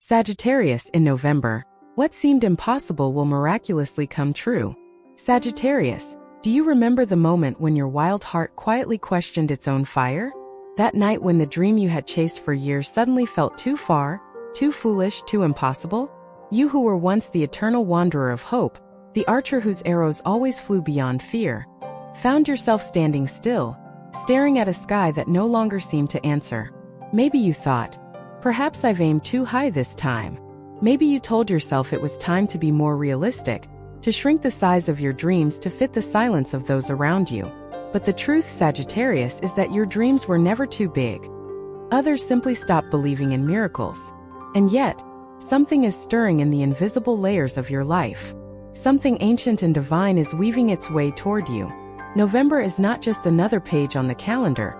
Sagittarius in November. What seemed impossible will miraculously come true. Sagittarius, do you remember the moment when your wild heart quietly questioned its own fire? That night when the dream you had chased for years suddenly felt too far, too foolish, too impossible? You who were once the eternal wanderer of hope, the archer whose arrows always flew beyond fear, found yourself standing still, staring at a sky that no longer seemed to answer. Maybe you thought, perhaps I've aimed too high this time. Maybe you told yourself it was time to be more realistic, to shrink the size of your dreams to fit the silence of those around you. But the truth, Sagittarius, is that your dreams were never too big. Others simply stopped believing in miracles. And yet, something is stirring in the invisible layers of your life. Something ancient and divine is weaving its way toward you. November is not just another page on the calendar.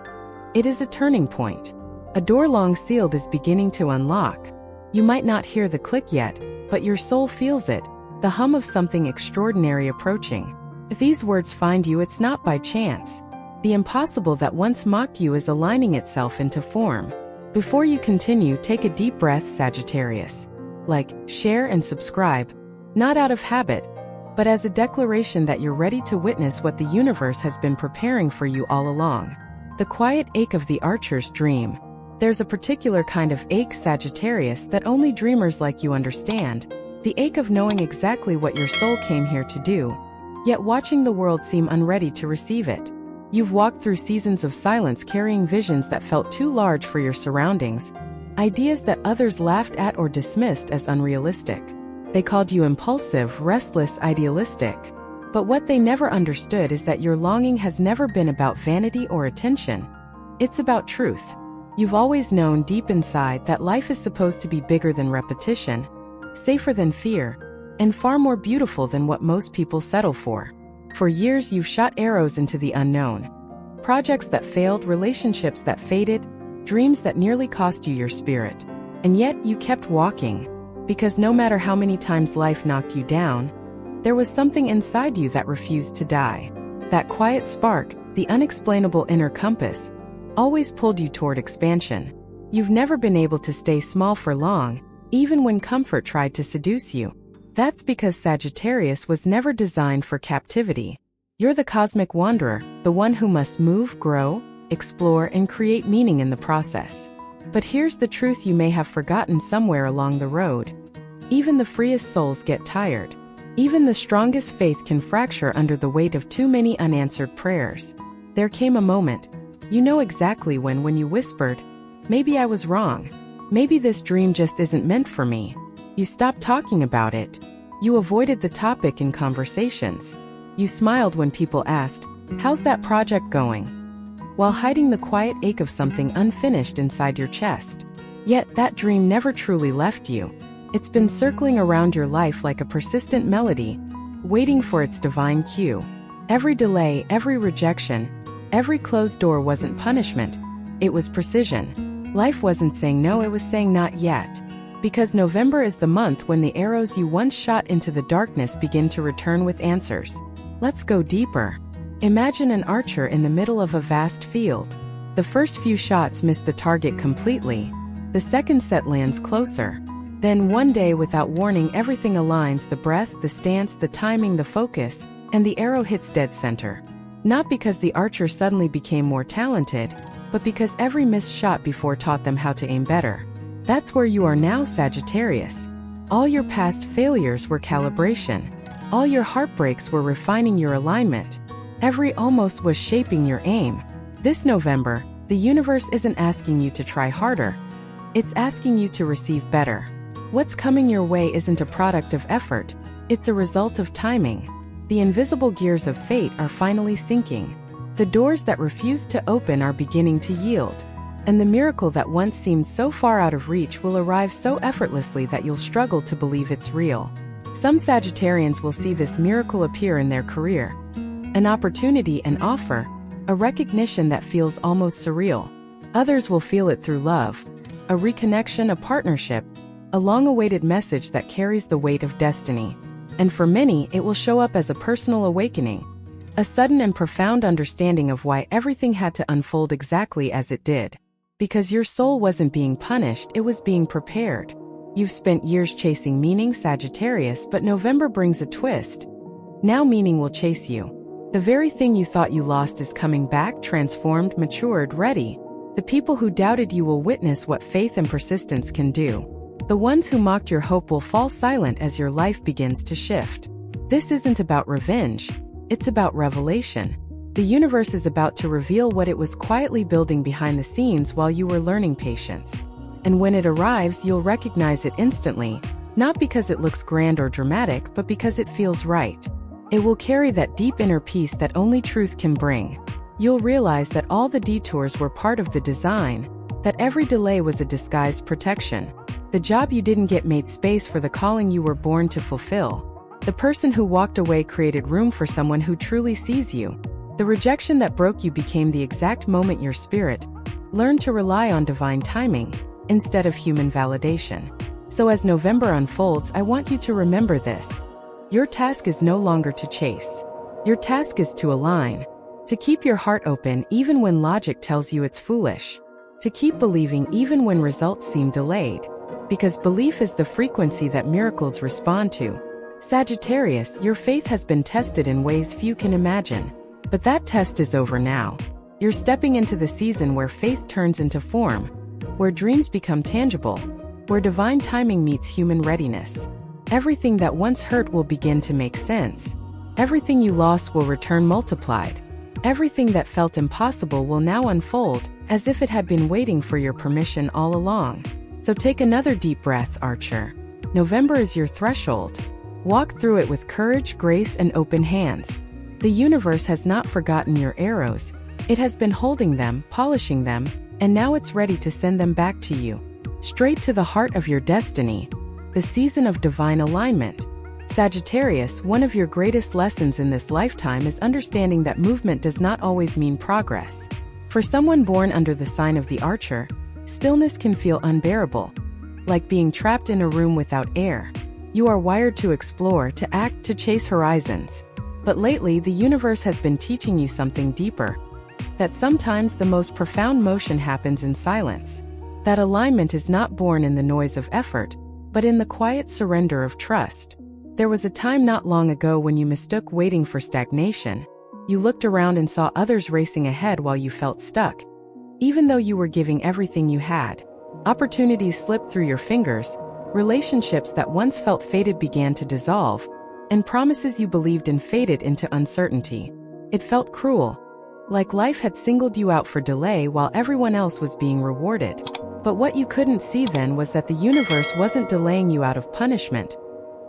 It is a turning point. A door long sealed is beginning to unlock. You might not hear the click yet, but your soul feels it, the hum of something extraordinary approaching. If these words find you, it's not by chance. The impossible that once mocked you is aligning itself into form. Before you continue, take a deep breath, Sagittarius. Like, share, and subscribe, not out of habit, but as a declaration that you're ready to witness what the universe has been preparing for you all along. The quiet ache of the archer's dream. There's a particular kind of ache, Sagittarius, that only dreamers like you understand. The ache of knowing exactly what your soul came here to do, yet watching the world seem unready to receive it. You've walked through seasons of silence, carrying visions that felt too large for your surroundings, ideas that others laughed at or dismissed as unrealistic. They called you impulsive, restless, idealistic. But what they never understood is that your longing has never been about vanity or attention. It's about truth. You've always known deep inside that life is supposed to be bigger than repetition, safer than fear, and far more beautiful than what most people settle for. For years, you've shot arrows into the unknown. Projects that failed, relationships that faded, dreams that nearly cost you your spirit. And yet, you kept walking. Because no matter how many times life knocked you down, there was something inside you that refused to die. That quiet spark, the unexplainable inner compass, always pulled you toward expansion. You've never been able to stay small for long, even when comfort tried to seduce you. That's because Sagittarius was never designed for captivity. You're the cosmic wanderer, the one who must move, grow, explore, and create meaning in the process. But here's the truth you may have forgotten somewhere along the road. Even the freest souls get tired. Even the strongest faith can fracture under the weight of too many unanswered prayers. There came a moment, you know exactly when you whispered, maybe I was wrong. Maybe this dream just isn't meant for me. You stopped talking about it. You avoided the topic in conversations. You smiled when people asked, how's that project going? While hiding the quiet ache of something unfinished inside your chest. Yet that dream never truly left you. It's been circling around your life like a persistent melody, waiting for its divine cue. Every delay, every rejection, every closed door wasn't punishment. It was precision. Life wasn't saying no, it was saying not yet. Because November is the month when the arrows you once shot into the darkness begin to return with answers. Let's go deeper. Imagine an archer in the middle of a vast field. The first few shots miss the target completely. The second set lands closer. Then one day, without warning, everything aligns: the breath, the stance, the timing, the focus, and the arrow hits dead center. Not because the archer suddenly became more talented, but because every missed shot before taught them how to aim better. That's where you are now, Sagittarius. All your past failures were calibration. All your heartbreaks were refining your alignment. Every almost was shaping your aim. This November, the universe isn't asking you to try harder. It's asking you to receive better. What's coming your way isn't a product of effort. It's a result of timing. The invisible gears of fate are finally sinking. The doors that refused to open are beginning to yield. And the miracle that once seemed so far out of reach will arrive so effortlessly that you'll struggle to believe it's real. Some Sagittarians will see this miracle appear in their career. An opportunity, an offer, a recognition that feels almost surreal. Others will feel it through love, a reconnection, a partnership, a long-awaited message that carries the weight of destiny. And for many, it will show up as a personal awakening, a sudden and profound understanding of why everything had to unfold exactly as it did. Because your soul wasn't being punished, it was being prepared. You've spent years chasing meaning, Sagittarius, but November brings a twist. Now meaning will chase you. The very thing you thought you lost is coming back, transformed, matured, ready. The people who doubted you will witness what faith and persistence can do. The ones who mocked your hope will fall silent as your life begins to shift. This isn't about revenge. It's about revelation. The universe is about to reveal what it was quietly building behind the scenes while you were learning patience. And when it arrives, you'll recognize it instantly, not because it looks grand or dramatic, but because it feels right. It will carry that deep inner peace that only truth can bring. You'll realize that all the detours were part of the design, that every delay was a disguised protection. The job you didn't get made space for the calling you were born to fulfill. The person who walked away created room for someone who truly sees you. The rejection that broke you became the exact moment your spirit learned to rely on divine timing instead of human validation. So as November unfolds, I want you to remember this. Your task is no longer to chase. Your task is to align. To keep your heart open even when logic tells you it's foolish. To keep believing even when results seem delayed. Because belief is the frequency that miracles respond to. Sagittarius, your faith has been tested in ways few can imagine. But that test is over now. You're stepping into the season where faith turns into form, where dreams become tangible, where divine timing meets human readiness. Everything that once hurt will begin to make sense. Everything you lost will return multiplied. Everything that felt impossible will now unfold, as if it had been waiting for your permission all along. So take another deep breath, Archer. November is your threshold. Walk through it with courage, grace, and open hands. The universe has not forgotten your arrows. It has been holding them, polishing them, and now it's ready to send them back to you. Straight to the heart of your destiny. The season of divine alignment. Sagittarius, one of your greatest lessons in this lifetime is understanding that movement does not always mean progress. For someone born under the sign of the Archer, stillness can feel unbearable, like being trapped in a room without air. You are wired to explore, to act, to chase horizons. But lately, the universe has been teaching you something deeper. That sometimes the most profound motion happens in silence. That alignment is not born in the noise of effort, but in the quiet surrender of trust. There was a time not long ago when you mistook waiting for stagnation. You looked around and saw others racing ahead while you felt stuck. Even though you were giving everything you had, opportunities slipped through your fingers, relationships that once felt fated began to dissolve, and promises you believed in faded into uncertainty. It felt cruel, like life had singled you out for delay while everyone else was being rewarded. But what you couldn't see then was that the universe wasn't delaying you out of punishment.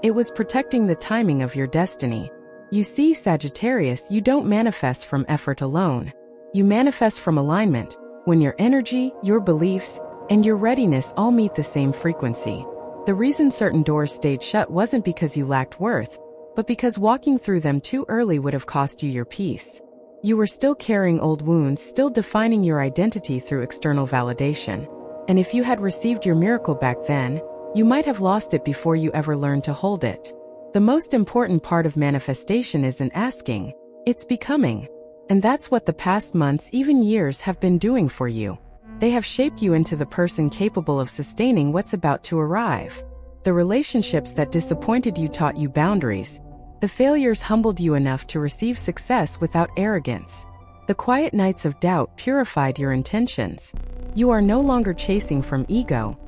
It was protecting the timing of your destiny. You see, Sagittarius, you don't manifest from effort alone. You manifest from alignment, when your energy, your beliefs, and your readiness all meet the same frequency. The reason certain doors stayed shut wasn't because you lacked worth, but because walking through them too early would have cost you your peace. You were still carrying old wounds, still defining your identity through external validation. And if you had received your miracle back then, you might have lost it before you ever learned to hold it. The most important part of manifestation isn't asking, it's becoming. And that's what the past months, even years, have been doing for you. They have shaped you into the person capable of sustaining what's about to arrive. The relationships that disappointed you taught you boundaries. The failures humbled you enough to receive success without arrogance. The quiet nights of doubt purified your intentions. You are no longer chasing from ego.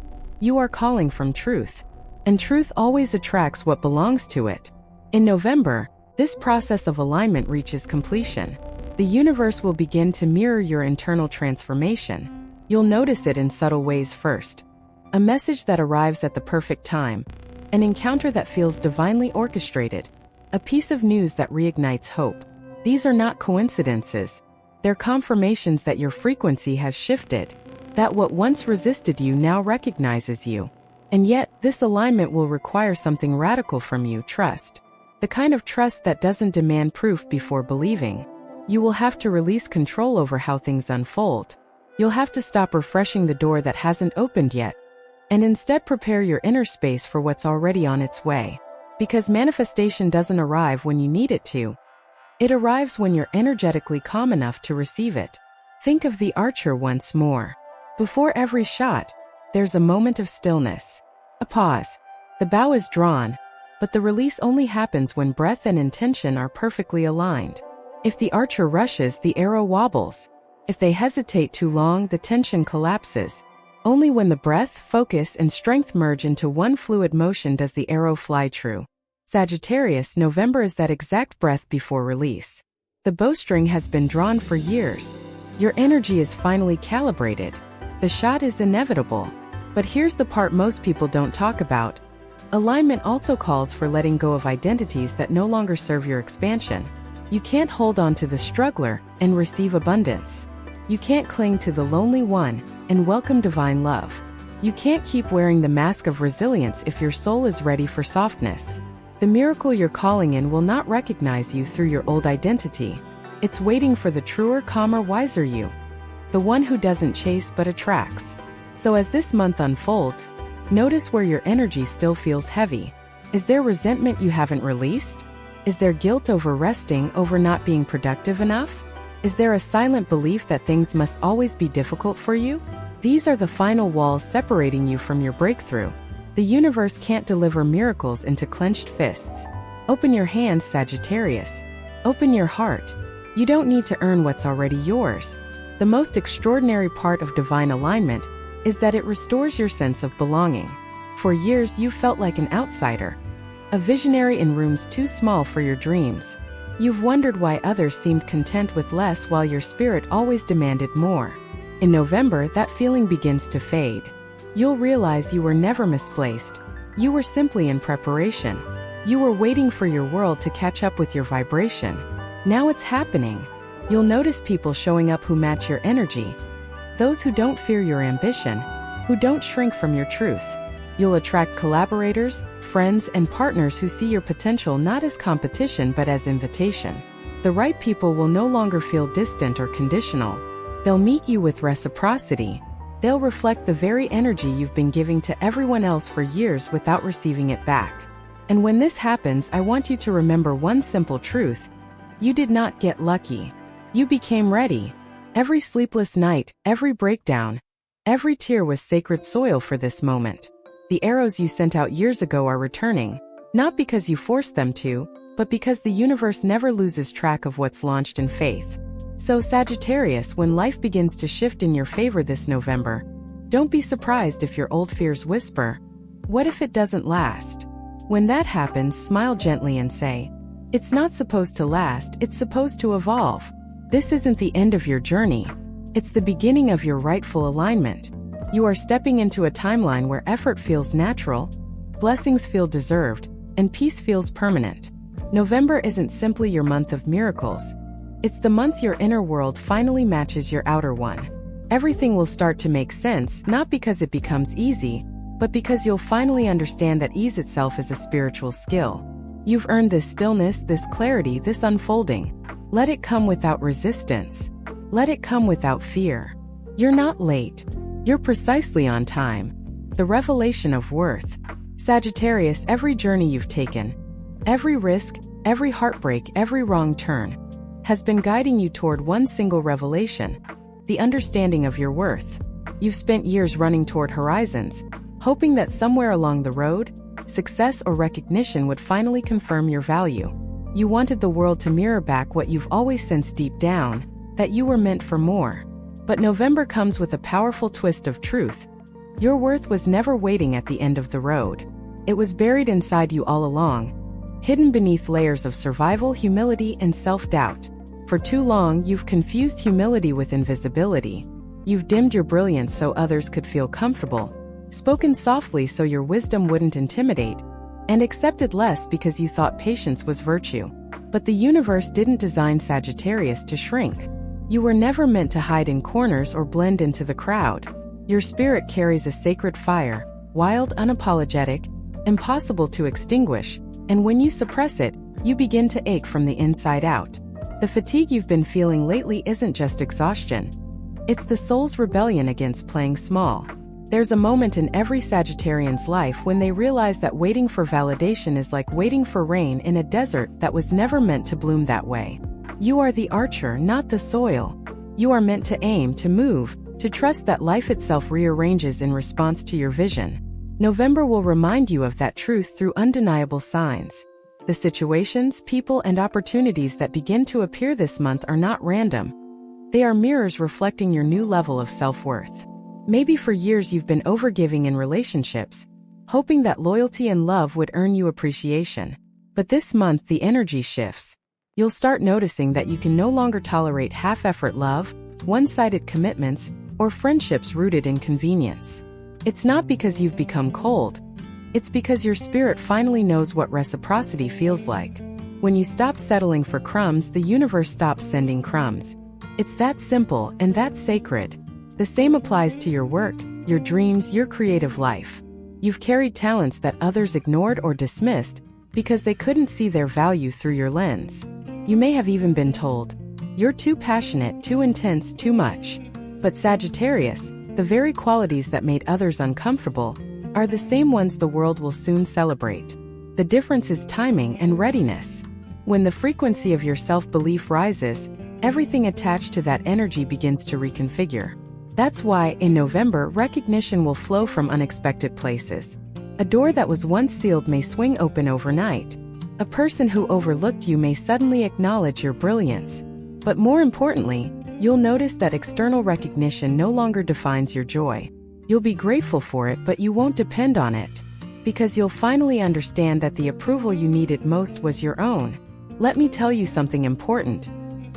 You are calling from truth. And truth always attracts what belongs to it. In November, this process of alignment reaches completion. The universe will begin to mirror your internal transformation. You'll notice it in subtle ways first. A message that arrives at the perfect time. An encounter that feels divinely orchestrated. A piece of news that reignites hope. These are not coincidences. They're confirmations that your frequency has shifted. That what once resisted you now recognizes you. And yet, this alignment will require something radical from you, trust. The kind of trust that doesn't demand proof before believing. You will have to release control over how things unfold. You'll have to stop refreshing the door that hasn't opened yet. And instead prepare your inner space for what's already on its way. Because manifestation doesn't arrive when you need it to. It arrives when you're energetically calm enough to receive it. Think of the Archer once more. Before every shot, there's a moment of stillness. A pause. The bow is drawn, but the release only happens when breath and intention are perfectly aligned. If the archer rushes, the arrow wobbles. If they hesitate too long, the tension collapses. Only when the breath, focus, and strength merge into one fluid motion does the arrow fly true. Sagittarius, November is that exact breath before release. The bowstring has been drawn for years. Your energy is finally calibrated. The shot is inevitable. But here's the part most people don't talk about. Alignment also calls for letting go of identities that no longer serve your expansion. You can't hold on to the struggler and receive abundance. You can't cling to the lonely one and welcome divine love. You can't keep wearing the mask of resilience if your soul is ready for softness. The miracle you're calling in will not recognize you through your old identity. It's waiting for the truer, calmer, wiser you. The one who doesn't chase but attracts. So as this month unfolds, notice where your energy still feels heavy. Is there resentment you haven't released? Is there guilt over resting, over not being productive enough? Is there a silent belief that things must always be difficult for you? These are the final walls separating you from your breakthrough. The universe can't deliver miracles into clenched fists. Open your hands, Sagittarius. Open your heart. You don't need to earn what's already yours. The most extraordinary part of divine alignment is that it restores your sense of belonging. For years, you felt like an outsider, a visionary in rooms too small for your dreams. You've wondered why others seemed content with less while your spirit always demanded more. In November, that feeling begins to fade. You'll realize you were never misplaced. You were simply in preparation. You were waiting for your world to catch up with your vibration. Now it's happening. You'll notice people showing up who match your energy. Those who don't fear your ambition, who don't shrink from your truth. You'll attract collaborators, friends, and partners who see your potential not as competition but as invitation. The right people will no longer feel distant or conditional. They'll meet you with reciprocity. They'll reflect the very energy you've been giving to everyone else for years without receiving it back. And when this happens, I want you to remember one simple truth. You did not get lucky. You became ready. Every sleepless night, every breakdown, every tear was sacred soil for this moment. The arrows you sent out years ago are returning, not because you forced them to, but because the universe never loses track of what's launched in faith. So Sagittarius, when life begins to shift in your favor this November, don't be surprised if your old fears whisper, "What if it doesn't last?" When that happens, smile gently and say, "It's not supposed to last, it's supposed to evolve." This isn't the end of your journey. It's the beginning of your rightful alignment. You are stepping into a timeline where effort feels natural, blessings feel deserved, and peace feels permanent. November isn't simply your month of miracles. It's the month your inner world finally matches your outer one. Everything will start to make sense, not because it becomes easy, but because you'll finally understand that ease itself is a spiritual skill. You've earned this stillness, this clarity, this unfolding. Let it come without resistance. Let it come without fear. You're not late. You're precisely on time. The revelation of worth. Sagittarius, every journey you've taken, every risk, every heartbreak, every wrong turn, has been guiding you toward one single revelation, the understanding of your worth. You've spent years running toward horizons, hoping that somewhere along the road, success or recognition would finally confirm your value. You wanted the world to mirror back what you've always sensed deep down, that you were meant for more. But November comes with a powerful twist of truth. Your worth was never waiting at the end of the road. It was buried inside you all along, hidden beneath layers of survival, humility, and self-doubt. For too long, you've confused humility with invisibility. You've dimmed your brilliance so others could feel comfortable, spoken softly so your wisdom wouldn't intimidate, and accepted less because you thought patience was virtue. But the universe didn't design Sagittarius to shrink. You were never meant to hide in corners or blend into the crowd. Your spirit carries a sacred fire, wild, unapologetic, impossible to extinguish, and when you suppress it, you begin to ache from the inside out. The fatigue you've been feeling lately isn't just exhaustion. It's the soul's rebellion against playing small. There's a moment in every Sagittarian's life when they realize that waiting for validation is like waiting for rain in a desert that was never meant to bloom that way. You are the archer, not the soil. You are meant to aim, to move, to trust that life itself rearranges in response to your vision. November will remind you of that truth through undeniable signs. The situations, people, and opportunities that begin to appear this month are not random. They are mirrors reflecting your new level of self-worth. Maybe for years you've been overgiving in relationships, hoping that loyalty and love would earn you appreciation. But this month the energy shifts. You'll start noticing that you can no longer tolerate half-effort love, one-sided commitments, or friendships rooted in convenience. It's not because you've become cold. It's because your spirit finally knows what reciprocity feels like. When you stop settling for crumbs, the universe stops sending crumbs. It's that simple and that sacred. The same applies to your work, your dreams, your creative life. You've carried talents that others ignored or dismissed because they couldn't see their value through your lens. You may have even been told, "You're too passionate, too intense, too much." But Sagittarius, the very qualities that made others uncomfortable, are the same ones the world will soon celebrate. The difference is timing and readiness. When the frequency of your self-belief rises, everything attached to that energy begins to reconfigure. That's why, in November, recognition will flow from unexpected places. A door that was once sealed may swing open overnight. A person who overlooked you may suddenly acknowledge your brilliance. But more importantly, you'll notice that external recognition no longer defines your joy. You'll be grateful for it, but you won't depend on it. Because you'll finally understand that the approval you needed most was your own. Let me tell you something important.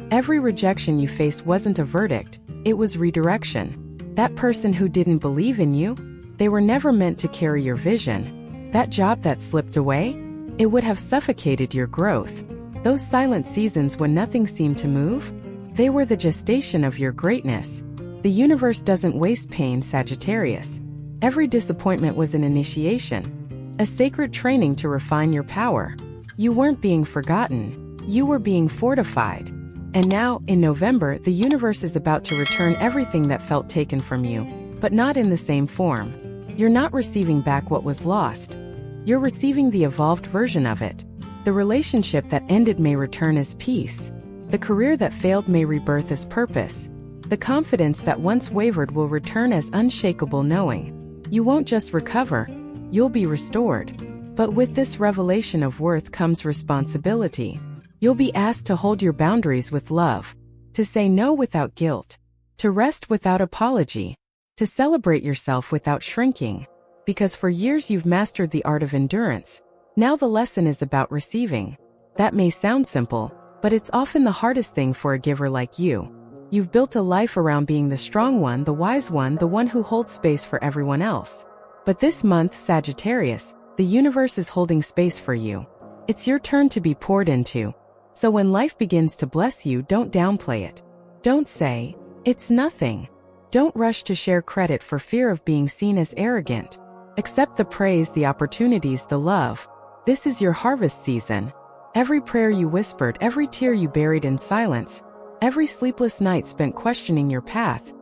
Every rejection you faced wasn't a verdict, it was redirection. That person who didn't believe in you, they were never meant to carry your vision. That job that slipped away, it would have suffocated your growth. Those silent seasons when nothing seemed to move, they were the gestation of your greatness. The universe doesn't waste pain, Sagittarius. Every disappointment was an initiation, a sacred training to refine your power. You weren't being forgotten, you were being fortified. And now, in November, the universe is about to return everything that felt taken from you, but not in the same form. You're not receiving back what was lost. You're receiving the evolved version of it. The relationship that ended may return as peace. The career that failed may rebirth as purpose. The confidence that once wavered will return as unshakable knowing. You won't just recover, you'll be restored. But with this revelation of worth comes responsibility. You'll be asked to hold your boundaries with love, to say no without guilt, to rest without apology, to celebrate yourself without shrinking. Because for years you've mastered the art of endurance. Now the lesson is about receiving. That may sound simple, but it's often the hardest thing for a giver like you. You've built a life around being the strong one, the wise one, the one who holds space for everyone else. But this month, Sagittarius, the universe is holding space for you. It's your turn to be poured into. So when life begins to bless you, don't downplay it. Don't say, "It's nothing." Don't rush to share credit for fear of being seen as arrogant. Accept the praise, the opportunities, the love. This is your harvest season. Every prayer you whispered, every tear you buried in silence, every sleepless night spent questioning your path,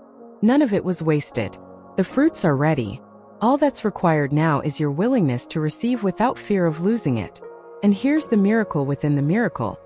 none of it was wasted. The fruits are ready. All that's required now is your willingness to receive without fear of losing it. And here's the miracle within the miracle.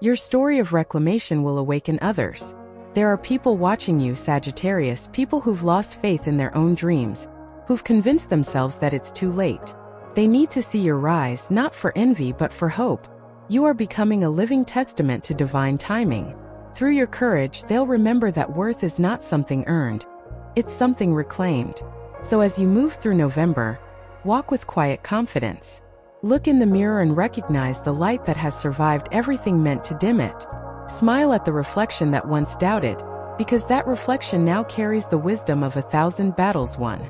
Your story of reclamation will awaken others. There are people watching you, Sagittarius, people who've lost faith in their own dreams, who've convinced themselves that it's too late. They need to see your rise, not for envy but for hope. You are becoming a living testament to divine timing. Through your courage, they'll remember that worth is not something earned. It's something reclaimed. So as you move through November, walk with quiet confidence. Look in the mirror and recognize the light that has survived everything meant to dim it. Smile at the reflection that once doubted, because that reflection now carries the wisdom of 1,000 battles won.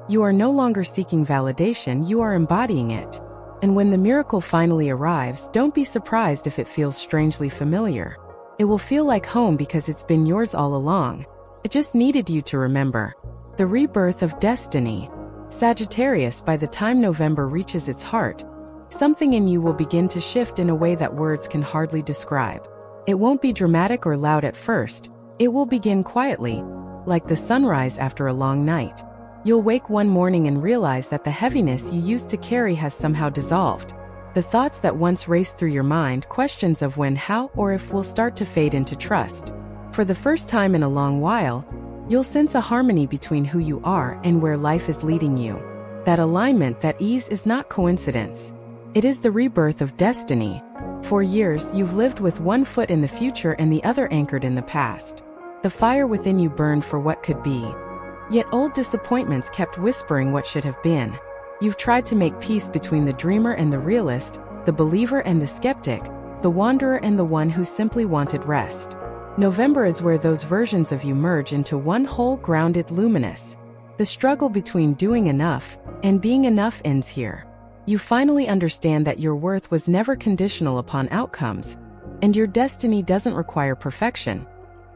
You are no longer seeking validation, you are embodying it. And when the miracle finally arrives, don't be surprised if it feels strangely familiar. It will feel like home because it's been yours all along. It just needed you to remember. The rebirth of destiny. Sagittarius, by the time November reaches its heart, something in you will begin to shift in a way that words can hardly describe. It won't be dramatic or loud at first. It will begin quietly, like the sunrise after a long night. You'll wake one morning and realize that the heaviness you used to carry has somehow dissolved. The thoughts that once raced through your mind, questions of when, how, or if, will start to fade into trust. For the first time in a long while, you'll sense a harmony between who you are and where life is leading you. That alignment, that ease is not coincidence. It is the rebirth of destiny. For years, you've lived with one foot in the future and the other anchored in the past. The fire within you burned for what could be. Yet old disappointments kept whispering what should have been. You've tried to make peace between the dreamer and the realist, the believer and the skeptic, the wanderer and the one who simply wanted rest. November is where those versions of you merge into one whole, grounded, luminous. The struggle between doing enough and being enough ends here. You finally understand that your worth was never conditional upon outcomes, and your destiny doesn't require perfection.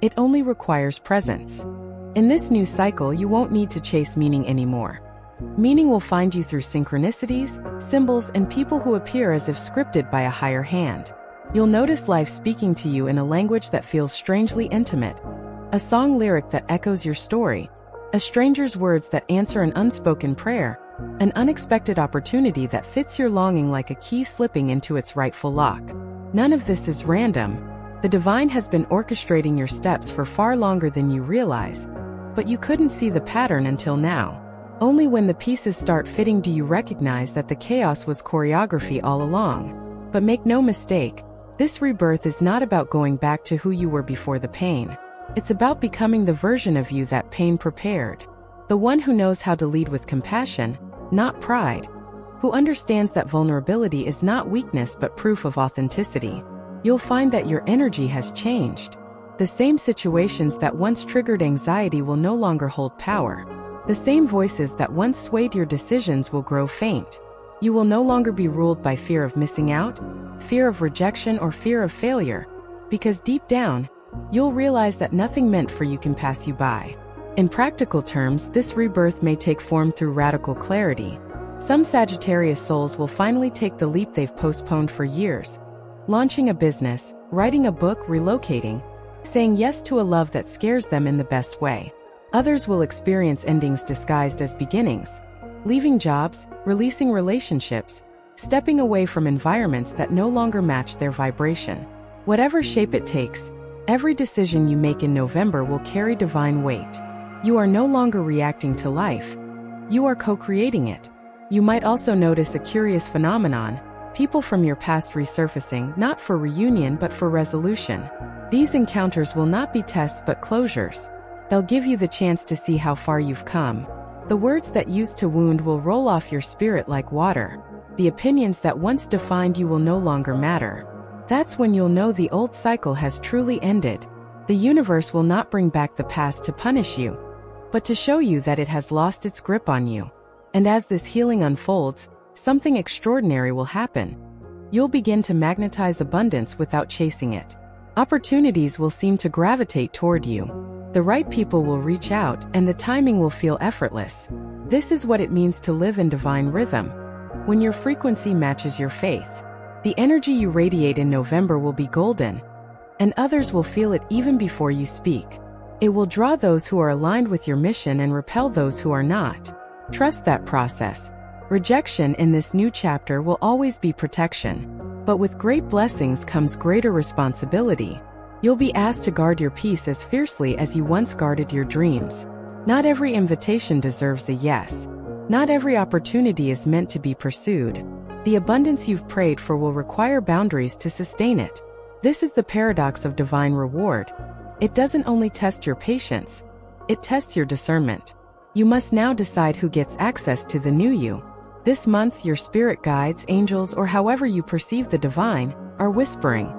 It only requires presence. In this new cycle, you won't need to chase meaning anymore. Meaning will find you through synchronicities, symbols, and people who appear as if scripted by a higher hand. You'll notice life speaking to you in a language that feels strangely intimate, a song lyric that echoes your story, a stranger's words that answer an unspoken prayer, an unexpected opportunity that fits your longing like a key slipping into its rightful lock. None of this is random. The divine has been orchestrating your steps for far longer than you realize, but you couldn't see the pattern until now. Only when the pieces start fitting do you recognize that the chaos was choreography all along. But make no mistake, this rebirth is not about going back to who you were before the pain. It's about becoming the version of you that pain prepared. The one who knows how to lead with compassion, not pride. Who understands that vulnerability is not weakness but proof of authenticity. You'll find that your energy has changed. The same situations that once triggered anxiety will no longer hold power. The same voices that once swayed your decisions will grow faint. You will no longer be ruled by fear of missing out, fear of rejection, or fear of failure, because deep down, you'll realize that nothing meant for you can pass you by. In practical terms, this rebirth may take form through radical clarity. Some Sagittarius souls will finally take the leap they've postponed for years, launching a business, writing a book, relocating, saying yes to a love that scares them in the best way. Others will experience endings disguised as beginnings, leaving jobs, releasing relationships, stepping away from environments that no longer match their vibration. Whatever shape it takes, every decision you make in November will carry divine weight. You are no longer reacting to life. You are co-creating it. You might also notice a curious phenomenon, people from your past resurfacing, not for reunion but for resolution. These encounters will not be tests but closures. They'll give you the chance to see how far you've come. The words that used to wound will roll off your spirit like water. The opinions that once defined you will no longer matter. That's when you'll know the old cycle has truly ended. The universe will not bring back the past to punish you, but to show you that it has lost its grip on you. And as this healing unfolds, something extraordinary will happen. You'll begin to magnetize abundance without chasing it. Opportunities will seem to gravitate toward you. The right people will reach out, and the timing will feel effortless. This is what it means to live in divine rhythm. When your frequency matches your faith, the energy you radiate in November will be golden, and others will feel it even before you speak. It will draw those who are aligned with your mission and repel those who are not. Trust that process. Rejection in this new chapter will always be protection, but with great blessings comes greater responsibility. You'll be asked to guard your peace as fiercely as you once guarded your dreams. Not every invitation deserves a yes. Not every opportunity is meant to be pursued. The abundance you've prayed for will require boundaries to sustain it. This is the paradox of divine reward. It doesn't only test your patience, it tests your discernment. You must now decide who gets access to the new you. This month, your spirit guides, angels, or however you perceive the divine, are whispering,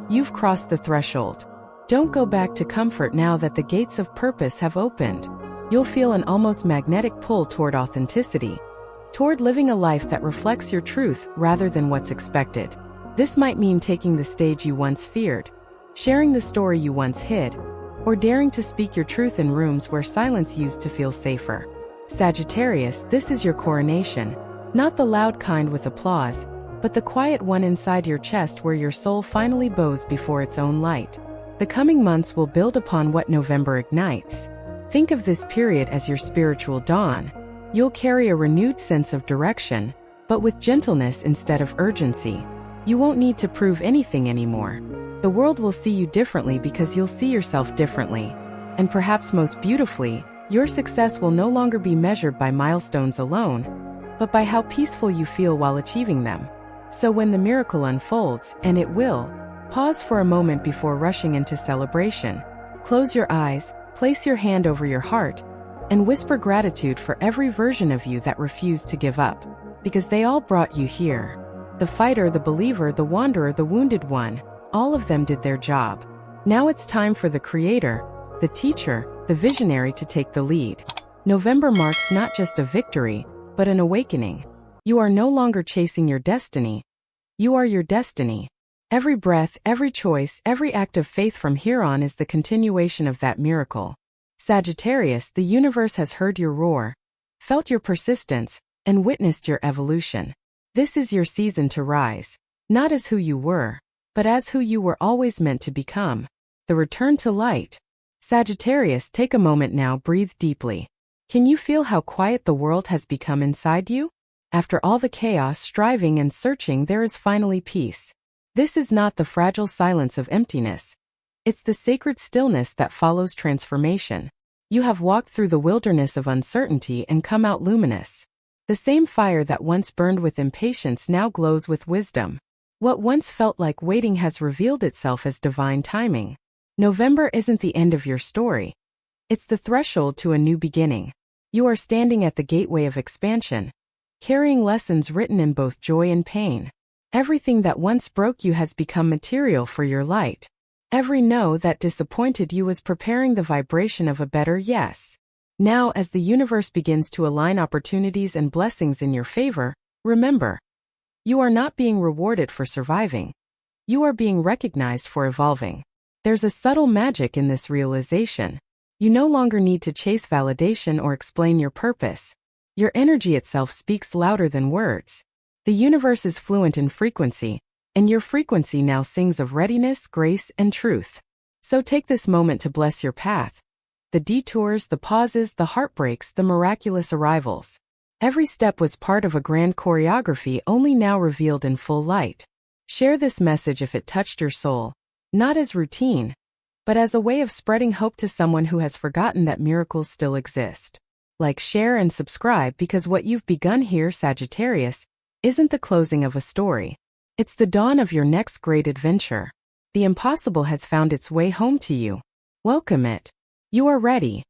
"You've crossed the threshold. Don't go back to comfort now that the gates of purpose have opened." You'll feel an almost magnetic pull toward authenticity, toward living a life that reflects your truth rather than what's expected. This might mean taking the stage you once feared, sharing the story you once hid, or daring to speak your truth in rooms where silence used to feel safer. Sagittarius, this is your coronation, not the loud kind with applause, but the quiet one inside your chest where your soul finally bows before its own light. The coming months will build upon what November ignites. Think of this period as your spiritual dawn. You'll carry a renewed sense of direction, but with gentleness instead of urgency. You won't need to prove anything anymore. The world will see you differently because you'll see yourself differently. And perhaps most beautifully, your success will no longer be measured by milestones alone, but by how peaceful you feel while achieving them. So when the miracle unfolds, and it will, pause for a moment before rushing into celebration. Close your eyes, place your hand over your heart, and whisper gratitude for every version of you that refused to give up, because they all brought you here. The fighter, the believer, the wanderer, the wounded one, all of them did their job. Now it's time for the creator, the teacher, the visionary to take the lead. November marks not just a victory, but an awakening. You are no longer chasing your destiny. You are your destiny. Every breath, every choice, every act of faith from here on is the continuation of that miracle. Sagittarius, the universe has heard your roar, felt your persistence, and witnessed your evolution. This is your season to rise, not as who you were, but as who you were always meant to become. The return to light. Sagittarius, take a moment now, breathe deeply. Can you feel how quiet the world has become inside you? After all the chaos, striving, and searching, there is finally peace. This is not the fragile silence of emptiness. It's the sacred stillness that follows transformation. You have walked through the wilderness of uncertainty and come out luminous. The same fire that once burned with impatience now glows with wisdom. What once felt like waiting has revealed itself as divine timing. November isn't the end of your story. It's the threshold to a new beginning. You are standing at the gateway of expansion, carrying lessons written in both joy and pain. Everything that once broke you has become material for your light. Every no that disappointed you was preparing the vibration of a better yes. Now, as the universe begins to align opportunities and blessings in your favor, remember, you are not being rewarded for surviving. You are being recognized for evolving. There's a subtle magic in this realization. You no longer need to chase validation or explain your purpose. Your energy itself speaks louder than words. The universe is fluent in frequency, and your frequency now sings of readiness, grace, and truth. So take this moment to bless your path. The detours, the pauses, the heartbreaks, the miraculous arrivals. Every step was part of a grand choreography only now revealed in full light. Share this message if it touched your soul, not as routine, but as a way of spreading hope to someone who has forgotten that miracles still exist. Like, share, and subscribe, because what you've begun here, Sagittarius, isn't the closing of a story. It's the dawn of your next great adventure. The impossible has found its way home to you. Welcome it. You are ready.